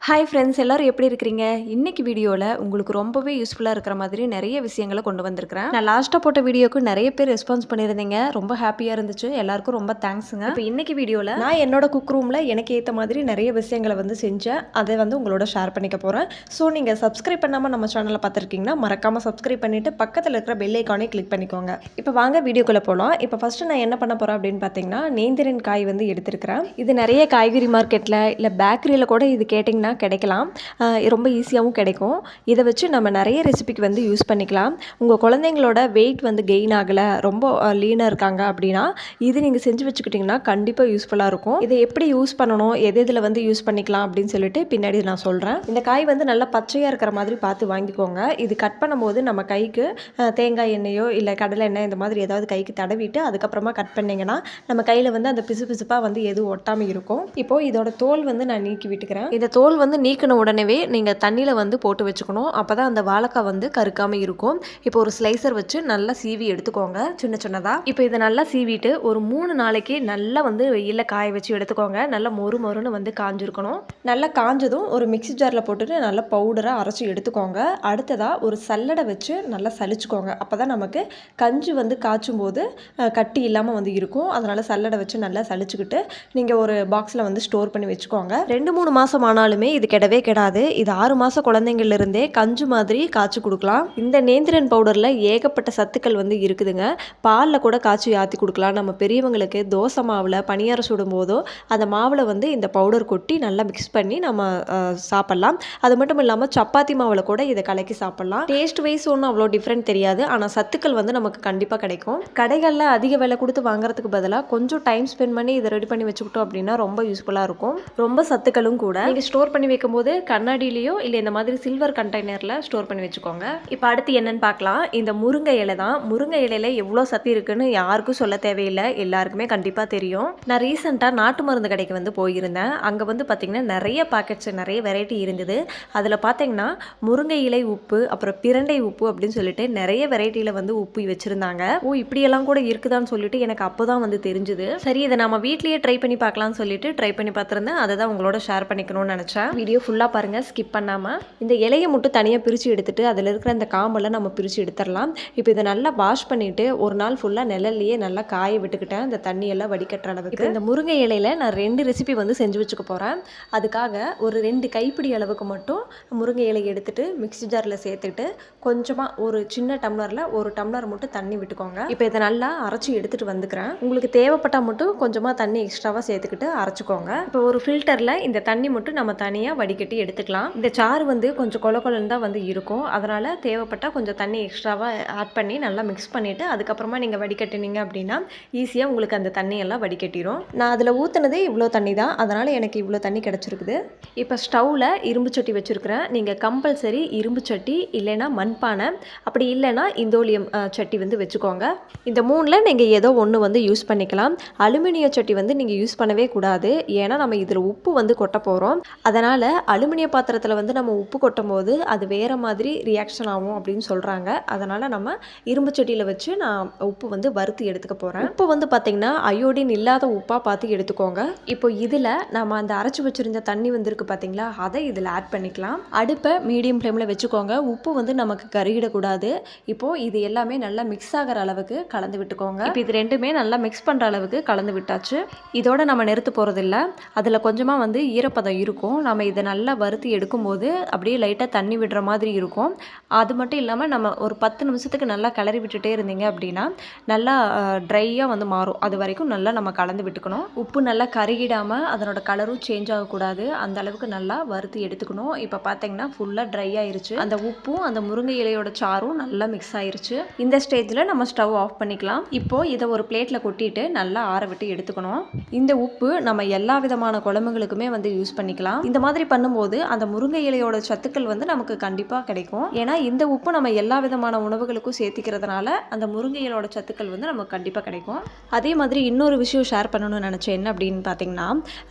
Hi friends எல்லாரும் எப்படி இருக்கிறீங்க? இன்னைக்கு வீடியோவில் உங்களுக்கு ரொம்பவே யூஸ்ஃபுல்லாக இருக்கிற மாதிரி நிறைய விஷயங்களை கொண்டு வந்திருக்கிறேன். நான் லாஸ்ட்டாக போட்ட வீடியோக்கு நிறைய பேர் ரெஸ்பான்ஸ் பண்ணியிருந்தீங்க. ரொம்ப ஹாப்பியாக இருந்துச்சு. எல்லாருக்கும் ரொம்ப தேங்க்ஸுங்க. இப்போ இன்னைக்கு வீடியோவில் நான் என்னோட குக் ரூமில் எனக்கு ஏற்ற மாதிரி நிறைய விஷயங்களை செஞ்சேன். அதை உங்களோட ஷேர் பண்ணிக்க போகிறேன். ஸோ நீங்கள் சப்ஸ்கிரைப் பண்ணாமல் நம்ம சேனலை பார்த்துருக்கீங்கன்னா மறக்காமல் சப்ஸ்கிரைப் பண்ணிவிட்டு பக்கத்தில் இருக்கிற பெல் ஐக்கானே கிளிக் பண்ணிக்கோங்க. இப்போ வாங்க வீடியோக்குள்ளே போகலாம். இப்போ ஃபஸ்ட்டு நான் என்ன பண்ண போகிறேன் அப்படின்னு பார்த்தீங்கன்னா, நேந்திரன் காய் எடுத்திருக்கிறேன். இது நிறைய காய்கறி மார்க்கெட்டில் இல்லை பேக்கரியில் கூட இது கேட்டிங்கன்னா கிடைக்கலாம். ரொம்ப ஈஸியாகவும் கிடைக்கும். இதை வச்சு நம்ம நிறைய ரெசிபிக்கு யூஸ் பண்ணிக்கலாம். உங்கள் குழந்தைங்களோட வெயிட் கெயின் ஆகலை, ரொம்ப லீனாக இருக்காங்க அப்படின்னா இது நீங்கள் செஞ்சு வச்சுக்கிட்டிங்கன்னா கண்டிப்பாக யூஸ்ஃபுல்லாக இருக்கும். இதை எப்படி யூஸ் பண்ணணும், எது இதில் யூஸ் பண்ணிக்கலாம் அப்படின்னு சொல்லிட்டு பின்னாடி நான் சொல்கிறேன். இந்த காய் நல்லா பச்சையாக இருக்கிற மாதிரி பார்த்து வாங்கிக்கோங்க. இது கட் பண்ணும்போது நம்ம கைக்கு தேங்காய் எண்ணெயோ இல்லை கடலை எண்ணெய் இந்த மாதிரி ஏதாவது கைக்கு தடவிட்டு அதுக்கப்புறமா கட் பண்ணிங்கன்னா நம்ம கையில் அந்த பிசு பிசுப்பாக எதுவும் ஒட்டாமல் இருக்கும். இப்போது இதோட தோல் நான் நீக்கி விட்டுக்கிறேன். இந்த தோல் நீக்கின உடனே நீங்கள் தண்ணியில் போட்டு வச்சுக்கணும். அப்போ தான் அந்த வாழைக்காய் கருக்காமல் இருக்கும். இப்போ ஒரு ஸ்லைசர் வச்சு நல்லா சீவி எடுத்துக்கோங்க சின்ன சின்னதாக. இப்போ இதை நல்லா சீவிட்டு ஒரு 3 நாளைக்கு நல்லா வெயிலில் காய வச்சு எடுத்துக்கோங்க. நல்லா மொறு மொறுன்னு காஞ்சிருக்கணும். நல்லா காஞ்சதும் ஒரு மிக்ஸி ஜாரில் போட்டுட்டு நல்லா பவுடராக அரைச்சி எடுத்துக்கோங்க. அடுத்ததாக ஒரு சல்லடை வச்சு நல்லா சலிச்சுக்கோங்க. அப்போ தான் நமக்கு கஞ்சி காய்ச்சும் போது கட்டி இல்லாமல் இருக்கும். அதனால் சல்லடை வச்சு நல்லா சலிச்சுக்கிட்டு நீங்கள் ஒரு பாக்ஸில் ஸ்டோர் பண்ணி வச்சுக்கோங்க. 2-3 மாதம் ஆனாலுமே இது கெடவே கெடாது. இது 6 மாத குழந்தைங்கள்லேருந்தே கஞ்சு மாதிரி காய்ச்சி கொடுக்கலாம். இந்த நேந்திரன் பவுடரில் ஏகப்பட்ட சத்துக்கள் இருக்குதுங்க. பாலில் கூட காய்ச்சி ஆற்றி கொடுக்கலாம். நம்ம பெரியவங்களுக்கு தோசை மாவில் பணியாரம் சுடும் போதோ அந்த மாவில் இந்த பவுடர் கொட்டி நல்லா மிக்ஸ் பண்ணி நம்ம சாப்பிட்லாம். அது மட்டும் இல்லாமல் சப்பாத்தி மாவில் கூட இதை கலக்கி சாப்பிட்லாம். டேஸ்ட் வைஸ் ஒன்றும் அவ்வளோ டிஃப்ரெண்ட் தெரியாது. ஆனால் சத்துக்கள் நமக்கு கண்டிப்பாக கிடைக்கும். கடைகளில் அதிக விலை கொடுத்து வாங்குறதுக்கு பதிலாக கொஞ்சம் டைம் ஸ்பெண்ட் பண்ணி இதை ரெடி பண்ணி வச்சுக்கிட்டோம் அப்படின்னா ரொம்ப யூஸ்ஃபுல்லாக இருக்கும். ரொம்ப சத்துக்களும் கூட. நீங்கள் ஸ்டோர் பண்ணி வைக்கும்போது கண்ணாடியிலையோ இல்லை இந்த மாதிரி சில்வர் கண்டெய்னரில் ஸ்டோர் பண்ணி வச்சுக்கோங்க. இப்போ அடுத்து என்னன்னு பார்க்கலாம். இந்த முருங்கை இலை தான். முருங்கை இலையில எவ்வளோ சத்து இருக்குன்னு யாருக்கும் சொல்ல தேவையில்லை, எல்லாருக்குமே கண்டிப்பாக தெரியும். நான் ரீசெண்டாக நாட்டு மருந்து கடைக்கு போயிருந்தேன். அங்கே பார்த்தீங்கன்னா நிறைய பாக்கெட்ஸ் நிறைய வெரைட்டி இருந்தது. அதில் பார்த்தீங்கன்னா முருங்கை இலை உப்பு, அப்புறம் பிரண்டை உப்பு அப்படின்னு சொல்லிட்டு நிறைய வெரைட்டியில் உப்பு வச்சுருந்தாங்க. இப்படியெல்லாம் கூட இருக்குதான்னு சொல்லிட்டு எனக்கு அப்போ தான் தெரிஞ்சுது. சரி, இதை நம்ம வீட்லேயே ட்ரை பண்ணி பார்க்கலாம்னு சொல்லிட்டு ட்ரை பண்ணி பார்த்துருந்தேன். அதை தான் உங்களோட ஷேர் பண்ணிக்கணும்னு நினச்சேன். வீடியோ ஃபுல்லாக பாருங்கள், ஸ்கிப் பண்ணாமல். இந்த இலையை மட்டும் தனியாக பிரித்து எடுத்துட்டு அதில் இருக்கிற அந்த காம்பெல்லாம் நம்ம பிரித்து எடுத்துடலாம். இப்போ இதை நல்லா வாஷ் பண்ணிவிட்டு ஒரு நாள் ஃபுல்லாக நிழல்லையே நல்லா காய விட்டுக்கிட்டேன், இந்த தண்ணியெல்லாம் வடிகட்டுற அளவுக்கு. இந்த முருங்கை இலையில் நான் 2 ரெசிபி செஞ்சு வச்சுக்க போகிறேன். அதுக்காக ஒரு 2 கைப்பிடி அளவுக்கு மட்டும் முருங்கை இலையை எடுத்துட்டு மிக்ஸி ஜாரில் சேர்த்துட்டு கொஞ்சமாக ஒரு சின்ன டம்ளரில் 1 டம்ளர் மட்டும் தண்ணி விட்டுக்கோங்க. இப்போ இதை நல்லா அரைச்சி எடுத்துகிட்டு வந்துக்கிறேன். உங்களுக்கு தேவைப்பட்டால் மட்டும் கொஞ்சமாக தண்ணி எக்ஸ்ட்ராவாக சேர்த்துக்கிட்டு அரைச்சிக்கோங்க. இப்போ ஒரு ஃபில்டரில் இந்த தண்ணி மட்டும் நம்ம தனியாக வடிகட்டி எடுத்துக்கலாம். இந்த சாறு கொஞ்சம் கொல கொலன்னு தான் இருக்கும். அதனால் தேவைப்பட்டால் கொஞ்சம் தண்ணி எக்ஸ்ட்ராவாக ஆட் பண்ணி நல்லா மிக்ஸ் பண்ணிவிட்டு அதுக்கப்புறமா நீங்கள் வடிகட்டினீங்க அப்படின்னா ஈஸியாக உங்களுக்கு அந்த தண்ணியெல்லாம் வடிகட்டிடும். நான் அதில் ஊற்றுனதே இவ்வளோ தண்ணி தான், அதனால் எனக்கு இவ்வளோ தண்ணி கிடச்சிருக்குது. இப்போ ஸ்டவ்வில் இரும்பு சட்டி வச்சுருக்கிறேன். நீங்கள் கம்பல்சரி இரும்பு சட்டி இல்லைன்னா மண்பானை, அப்படி இல்லைன்னா இந்தோலியம் சட்டி வச்சுக்கோங்க. இந்த 3ல் நீங்கள் ஏதோ ஒன்று யூஸ் பண்ணிக்கலாம். அலுமினிய சட்டி நீங்கள் யூஸ் பண்ணவே கூடாது. ஏன்னா நம்ம இதில் உப்பு கொட்ட போகிறோம். அதனால் அலுமினிய பாத்திரத்தில் நம்ம உப்பு கொட்டும் போது அது வேறு மாதிரி ரியாக்ஷன் ஆகும் அப்படின்னு சொல்கிறாங்க. அதனால் நம்ம இரும்பு சட்டியில் வச்சு நான் உப்பு வறுத்து எடுத்துக்க போகிறேன். உப்பு பார்த்திங்கன்னா அயோடின் இல்லாத உப்பாக பார்த்து எடுத்துக்கோங்க. இப்போ இதில் நம்ம அந்த அரைச்சி வச்சுருந்த தண்ணி இருக்குது பார்த்திங்களா, அதை இதில் ஆட் பண்ணிக்கலாம். அடுப்பை மீடியம் ஃப்ளேமில் வச்சுக்கோங்க. உப்பு நமக்கு கருகிடக்கூடாது. இப்போது இது எல்லாமே நல்லா மிக்ஸ் ஆகிற அளவுக்கு கலந்து விட்டுக்கோங்க. இப்போ இது ரெண்டுமே நல்லா மிக்ஸ் பண்ணுற அளவுக்கு கலந்து விட்டாச்சு. இதோட நம்ம நிறுத்த போகிறதில்ல. அதில் கொஞ்சமாக ஈரப்பதம் இருக்கும். நம்ம இதை நல்லா வறுத்து எடுக்கும்போது அப்படியே லைட்டாக தண்ணி விடுற மாதிரி இருக்கும். அது மட்டும் இல்லாமல் நம்ம ஒரு 10 நிமிஷத்துக்கு நல்லா கிளறி விட்டுட்டே இருந்தீங்க அப்படின்னா நல்லா ட்ரையாக மாறும். அது வரைக்கும் நல்லா நம்ம கலந்து விட்டுக்கணும். உப்பு நல்லா கருகிடாமல் அதனோட கலரும் சேஞ்ச் ஆகக்கூடாது. அந்த அளவுக்கு நல்லா வறுத்து எடுத்துக்கணும். இப்போ பார்த்தீங்கன்னா ஃபுல்லாக ட்ரை ஆயிருச்சு. அந்த உப்பும் அந்த முருங்கை இலையோட சாரும் நல்லா மிக்ஸ் ஆயிருச்சு. இந்த ஸ்டேஜில் நம்ம ஸ்டவ் ஆஃப் பண்ணிக்கலாம். இப்போது இதை ஒரு பிளேட்டில் கொட்டிட்டு நல்லா ஆற விட்டு எடுத்துக்கணும். இந்த உப்பு நம்ம எல்லா விதமான குழம்புகளுக்குமே யூஸ் பண்ணிக்கலாம். இந்த மாதிரி பண்ணும்போது அந்த முருங்கை இலையோட சத்துக்கள் நமக்கு கண்டிப்பாக கிடைக்கும். ஏன்னா இந்த உப்பு நம்ம எல்லா விதமான உணவுகளுக்கும் சேர்த்திக்கிறதுனால அந்த முருங்கை இலையோட சத்துக்கள் நமக்கு கண்டிப்பாக கிடைக்கும். அதே மாதிரி இன்னொரு விஷயம் ஷேர் பண்ணணும்னு நினச்சேன். என்ன அப்படின்னு பார்த்தீங்கன்னா,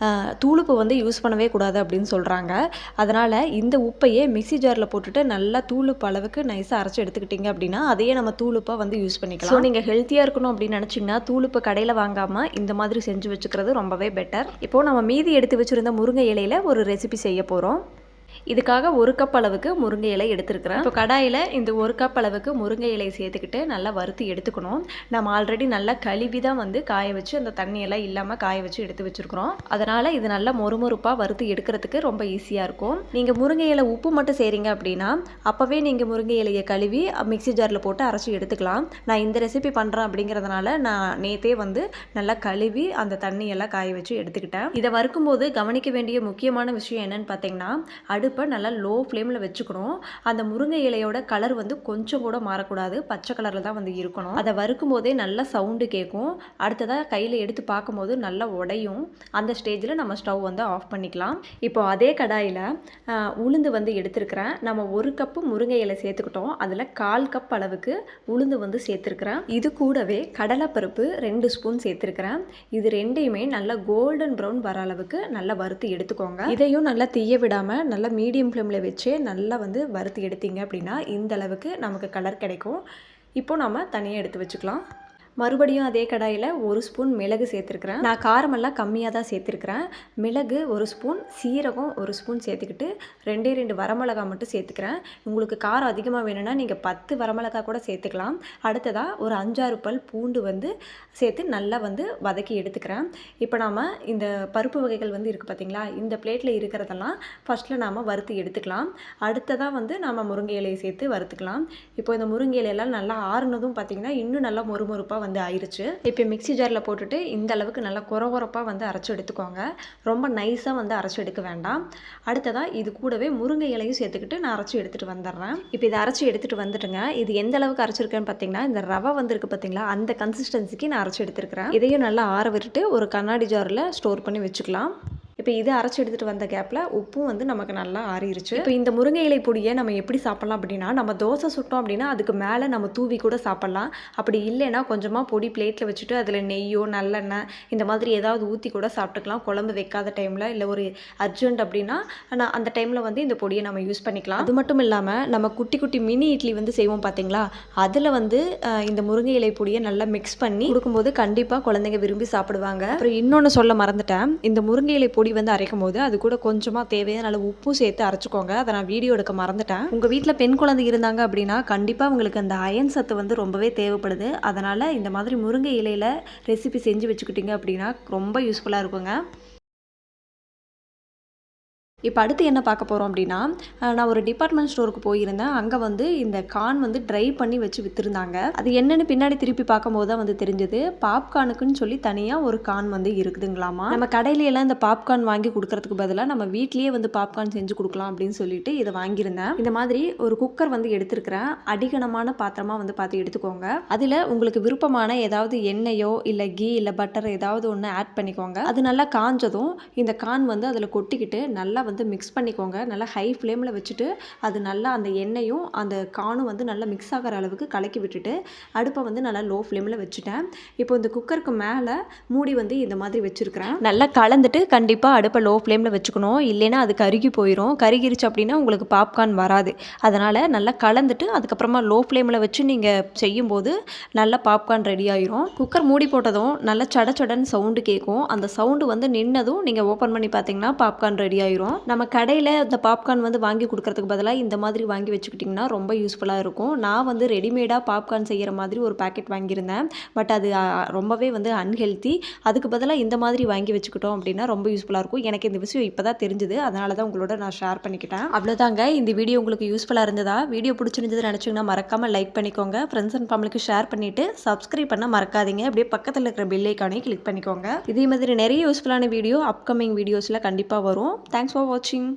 தூளுப்பு யூஸ் பண்ணவே கூடாது அப்படின்னு சொல்கிறாங்க. அதனால் இந்த உப்பையே மிக்ஸி ஜாரில் போட்டுட்டு நல்லா தூளுப்பு அளவுக்கு நைஸாக அரைச்சி எடுத்துக்கிட்டிங்க அப்படின்னா அதையே நம்ம தூளுப்பாக யூஸ் பண்ணிக்கலாம். ஸோ நீங்கள் ஹெல்த்தியாக இருக்கணும் அப்படின்னு நினச்சிங்கன்னா தூளுப்பு கடையில் வாங்காமல் இந்த மாதிரி செஞ்சு வச்சுக்கிறது ரொம்பவே பெட்டர். இப்போது நம்ம மீதி எடுத்து வச்சுருந்த முருங்கை இலையில் ஒரு ரெசிபி செய்ய போகிறோம். இதுக்காக 1 கப் அளவுக்கு முருங்கை இலை எடுத்துருக்கிறேன். இப்போ கடாயில் இந்த 1 கப் அளவுக்கு முருங்கை இலையை சேர்த்துக்கிட்டு நல்லா வறுத்து எடுத்துக்கணும். நம்ம ஆல்ரெடி நல்லா கழுவி தான் வந்து காய வச்சு அந்த தண்ணியெல்லாம் இல்லாமல் காய வச்சு எடுத்து வச்சுருக்கிறோம். அதனால் இது நல்லா மொறுமொறுப்பாக வறுத்து எடுக்கிறதுக்கு ரொம்ப ஈஸியாக இருக்கும். நீங்கள் முருங்கை இலை உப்பு மட்டும் செய்கிறீங்க அப்படின்னா அப்போவே நீங்கள் முருங்கை இலையை கழுவி மிக்ஸி ஜாரில் போட்டு அரைச்சி எடுத்துக்கலாம். நான் இந்த ரெசிபி பண்ணுறேன் அப்படிங்கிறதுனால நான் நேற்றே வந்து நல்லா கழுவி அந்த தண்ணியெல்லாம் காய வச்சு எடுத்துக்கிட்டேன். இதை வறுக்கும்போது கவனிக்க வேண்டிய முக்கியமான விஷயம் என்னென்னு பார்த்தீங்கன்னா அடுப்பை நல்லா லோ ஃப்ளேமில் வச்சுக்கணும். அந்த முருங்கை இலையோட கலர் வந்து கொஞ்சம் கூட மாறக்கூடாது, பச்சை கலரில் தான் வந்து இருக்கணும். அதை வறுக்கும் போதே நல்லா சவுண்டு கேட்கும். அடுத்ததாக கையில் எடுத்து பார்க்கும்போது நல்லா உடையும். அந்த ஸ்டேஜில் நம்ம ஸ்டவ் வந்து ஆஃப் பண்ணிக்கலாம். இப்போ அதே கடாயில் உளுந்து வந்து எடுத்துருக்கிறேன். நம்ம 1 கப்பு முருங்கை இலை சேர்த்துக்கிட்டோம். அதில் 1/4 கப் அளவுக்கு உளுந்து வந்து சேர்த்துருக்கிறேன். இது கூடவே கடலைப்பருப்பு 2 ஸ்பூன் சேர்த்துருக்கிறேன். இது ரெண்டையுமே நல்லா கோல்டன் ப்ரௌன் வர அளவுக்கு நல்லா வறுத்து எடுத்துக்கோங்க. இதையும் நல்லா தீய விடாமல் நல்லா மீடியம் ஃப்ளேமில் வச்சு நல்லா வந்து வறுத்து எடுத்தீங்க அப்படின்னா இந்த அளவுக்கு நமக்கு கலர் கிடைக்கும். இப்போ நம்ம தனியாக எடுத்து வச்சுக்கலாம். மறுபடியும் அதே கடாயில் 1 ஸ்பூன் மிளகு சேர்த்துருக்குறேன். நான் காரமெல்லாம் கம்மியாக தான் சேர்த்துருக்குறேன். மிளகு 1 ஸ்பூன், சீரகம் 1 ஸ்பூன் சேர்த்துக்கிட்டு 2 வரமிளகா மட்டும் சேர்த்துக்கிறேன். உங்களுக்கு காரம் அதிகமாக வேணும்னா நீங்கள் 10 வரமிளகா கூட சேர்த்துக்கலாம். அடுத்ததாக ஒரு 5-6 பல் பூண்டு வந்து சேர்த்து நல்லா வந்து வதக்கி எடுத்துக்கிறேன். இப்போ நாம் இந்த பருப்பு வகைகள் வந்து இருக்குது பார்த்தீங்களா, இந்த பிளேட்டில் இருக்கிறதெல்லாம் ஃபஸ்ட்டில் நாம் வறுத்து எடுத்துக்கலாம். அடுத்ததாக வந்து நாம் முருங்கை இலையை சேர்த்து வறுத்துக்கலாம். இப்போ இந்த முருங்கை இலையெல்லாம் நல்லா ஆறுனதும் பார்த்திங்கன்னா இன்னும் நல்லா மொறுமொறுப்பாக வந்து ஆயிடுச்சு. இப்போ மிக்ஸி ஜாரில் போட்டுட்டு இந்த அளவுக்கு நல்லா கொரகொரப்பாக வந்து அரைச்சி எடுத்துக்கோங்க. ரொம்ப நைஸாக வந்து அரைச்சி எடுக்க வேண்டாம். அடுத்ததாக இது கூடவே முருங்கை இலையும் சேர்த்துக்கிட்டு நான் அரைச்சி எடுத்துகிட்டு வந்துடுறேன். இப்போ இதை அரைச்சி எடுத்துகிட்டு வந்துட்டுங்க. இது எந்த அளவுக்கு அரைச்சிருக்கேன்னு பார்த்தீங்கன்னா இந்த ரவை வந்துருக்கு பார்த்தீங்களா, அந்த கன்சிஸ்டன்சிக்கு நான் அரைச்சி எடுத்துருக்கிறேன். இதையும் நல்லா ஆற விட்டுட்டு ஒரு கண்ணாடி ஜாரில் ஸ்டோர் பண்ணி வச்சுக்கலாம். இப்போ இது அரைச்சி எடுத்துகிட்டு வந்த கேப்பில் உப்பும் வந்து நமக்கு நல்லா ஆறிடுச்சு. இப்போ இந்த முருங்கை இலை பொடியை நம்ம எப்படி சாப்பிட்லாம் அப்படின்னா, நம்ம தோசை சுட்டோம் அப்படின்னா அதுக்கு மேலே நம்ம தூவி கூட சாப்பிட்லாம். அப்படி இல்லைன்னா கொஞ்சமாக பொடி பிளேட்டில் வச்சுட்டு அதில் நெய்யோ நல்லெண்ணெய் இந்த மாதிரி ஏதாவது ஊற்றி கூட சாப்பிட்டுக்கலாம். குழம்பு வைக்காத டைமில் இல்லை ஒரு அர்ஜென்ட் அப்படின்னா நான் அந்த டைமில் வந்து இந்த பொடியை நம்ம யூஸ் பண்ணிக்கலாம். அது மட்டும் இல்லாமல் நம்ம குட்டி குட்டி மினி இட்லி வந்து செய்வோம் பார்த்தீங்களா, அதில் வந்து இந்த முருங்கை இலை பொடியை நல்லா மிக்ஸ் பண்ணி கொடுக்கும்போது கண்டிப்பாக குழந்தைங்க விரும்பி சாப்பிடுவாங்க. அப்புறம் இன்னொன்று சொல்ல மறந்துட்டேன். இந்த முருங்கை இலை பொடி வந்து அரைக்கும் போது அது கூட கொஞ்சமாக தேவையான அளவு உப்பும் சேர்த்து அரைச்சிக்கோங்க. அதை நான் வீடியோ எடுக்க மறந்துட்டேன். உங்கள் வீட்டில் பெண் குழந்தை இருந்தாங்க அப்படின்னா கண்டிப்பாக உங்களுக்கு அந்த அயன் சத்து வந்து ரொம்பவே தேவைப்படுது. அதனால் இந்த மாதிரி முருங்கை இலையில் ரெசிபி செஞ்சு வச்சுக்கிட்டீங்க அப்படின்னா ரொம்ப யூஸ்ஃபுல்லாக இருக்குங்க. இப்போ அடுத்து என்ன பார்க்க போகிறோம் அப்படின்னா, நான் ஒரு டிபார்ட்மெண்ட் ஸ்டோருக்கு போயிருந்தேன். அங்கே வந்து இந்த கார்ன் வந்து ட்ரை பண்ணி வச்சு விற்றுருந்தாங்க. அது என்னென்னு பின்னாடி திருப்பி பார்க்கும்போது தான் வந்து தெரிஞ்சது. பாப்கார்னுக்குன்னு சொல்லி தனியாக ஒரு கார்ன் வந்து இருக்குதுங்களாமா. நம்ம கடையிலெல்லாம் இந்த பாப்கார்ன் வாங்கி கொடுக்கறதுக்கு பதிலாக நம்ம வீட்லேயே வந்து பாப்கார்ன் செஞ்சு கொடுக்கலாம் அப்படின்னு சொல்லிட்டு இதை வாங்கியிருந்தேன். இந்த மாதிரி ஒரு குக்கர் வந்து எடுத்துருக்கிறேன். அடிகனமான பாத்திரமாக வந்து பார்த்து எடுத்துக்கோங்க. அதில் உங்களுக்கு விருப்பமான ஏதாவது எண்ணெயோ இல்லை கீ இல்லை பட்டர் ஏதாவது ஒன்று ஆட் பண்ணிக்கோங்க. அது நல்லா காஞ்சதும் இந்த கார்ன் வந்து அதில் கொட்டிக்கிட்டு நல்லா வந்து மிக்ஸ் பண்ணிக்கோங்க. நல்லா ஹை ஃப்ளேமில் வச்சுட்டு அது நல்லா அந்த எண்ணெயும் அந்த கார்னும் வந்து நல்லா மிக்ஸ் ஆகிற அளவுக்கு கலக்கி விட்டுட்டு அடுப்பை வந்து நல்லா லோ ஃப்ளேமில் வச்சுட்டேன். இப்போ இந்த குக்கருக்கு மேலே மூடி வந்து இந்த மாதிரி வச்சுருக்கிறேன். நல்லா கலந்துட்டு கண்டிப்பாக அடுப்பை லோ ஃப்ளேமில் வச்சுக்கணும். இல்லைன்னா அது கருகி போயிடும். கருகிருச்சு அப்படின்னா உங்களுக்கு பாப்கார்ன் வராது. அதனால் நல்லா கலந்துட்டு அதுக்கப்புறமா லோ ஃப்ளேமில் வச்சு நீங்கள் செய்யும்போது நல்லா பாப்கார்ன் ரெடி ஆயிரும். குக்கர் மூடி போட்டதும் நல்லா சடச்சடன்னு சவுண்டு கேட்கும். அந்த சவுண்டு வந்து நின்னதும் நீங்கள் ஓப்பன் பண்ணி பார்த்தீங்கன்னா பாப்கார்ன் ரெடி ஆயிரும். நம்ம கடையில் இந்த பாப்கார்ன் வந்து வாங்கி கொடுக்கறதுக்கு பதிலாக இந்த மாதிரி வாங்கி வச்சுக்கிட்டிங்கன்னா ரொம்ப யூஸ்ஃபுல்லாக இருக்கும். நான் வந்து ரெடிமேடாக பாப்கார்ன் செய்கிற மாதிரி ஒரு பேக்கெட் வாங்கியிருந்தேன். பட் அது ரொம்பவே வந்து அன்ஹெல்த்தி. அதுக்கு பதிலாக இந்த மாதிரி வாங்கி வச்சுக்கிட்டோம் அப்படின்னா ரொம்ப யூஸ்ஃபுல்லாக இருக்கும். எனக்கு இந்த விஷயம் இப்போ தான் தெரிஞ்சுது. அதனால தான் உங்களோட நான் ஷேர் பண்ணிக்கிட்டேன். அவ்வளோதாங்க. இந்த வீடியோ உங்களுக்கு யூஸ்ஃபுல்லாக இருந்ததா? வீடியோ பிடிச்சிருந்தது நினச்சிங்கன்னா மறக்காமல் லைக் பண்ணிக்கோங்க. ஃப்ரெண்ட்ஸ் அண்ட் ஃபேமிலிக்கு ஷேர் பண்ணிவிட்டு சப்ஸ்கிரைப் பண்ண மறக்காதீங்க. அப்படியே பக்கத்தில் இருக்கிற பெல் ஐக்கானையும் கிளிக் பண்ணிக்கோங்க. இதே மாதிரி நிறைய யூஸ்ஃபுல்லான வீடியோ அப்கமிங் வீடியோஸில் கண்டிப்பாக வரும். தேங்க்ஸ் ஃபார் வாட்சிங்.